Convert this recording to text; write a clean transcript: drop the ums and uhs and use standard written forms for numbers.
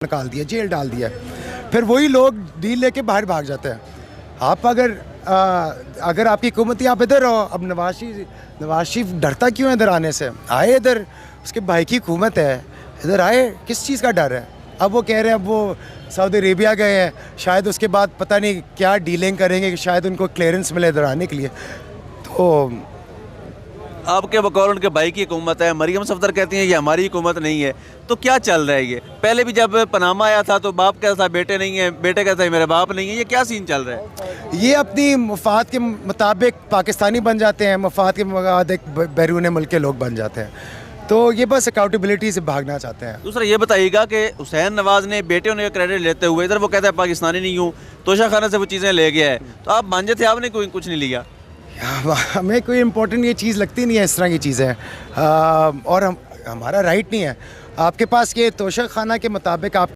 निकाल दिया, जेल डाल दिया। फिर वही लोग डील लेके बाहर भाग जाते हैं। आप अगर आपकी हुकूमत आप इधर रहो, अब नवाज शरीफ डरता क्यों है इधर आने से? आए इधर, उसके भाई की हुकूमत है, इधर आए, किस चीज़ का डर है? अब वो कह रहे हैं अब वो सऊदी अरेबिया गए हैं, शायद उसके बाद पता नहीं क्या डीलिंग करेंगे कि शायद उनको क्लियरेंस मिले इधर आने के लिए। तो आपके बकौल उनके भाई की हुकूमत है, मरियम सफदर कहती हैं ये हमारी हुकूमत नहीं है, तो क्या चल रहा है ये? पहले भी जब पनामा आया था तो बाप कहता था बेटे नहीं है, बेटे कहता है मेरे बाप नहीं है, ये क्या सीन चल रहा है? ये अपनी मफाद के मुताबिक पाकिस्तानी बन जाते हैं, मफाद के मुताबिक बैरून मुल्क के लोग बन जाते हैं। तो ये बस अकाउंटेबिलिटी से भागना चाहते हैं। दूसरा ये बताइएगा कि हुसैन नवाज ने बेटे होने का क्रेडिट लेते हुए इधर वो कहता है पाकिस्तानी नहीं हूँ, तोशा खाना से वो चीज़ें ले गया है, तो आप मांझे थे, आपने कोई कुछ नहीं लिया? हमें कोई इम्पोर्टेंट ये चीज़ लगती नहीं है, इस तरह की चीज़ें, और हमारा राइट नहीं है। आपके पास ये तोशा खाना के मुताबिक आप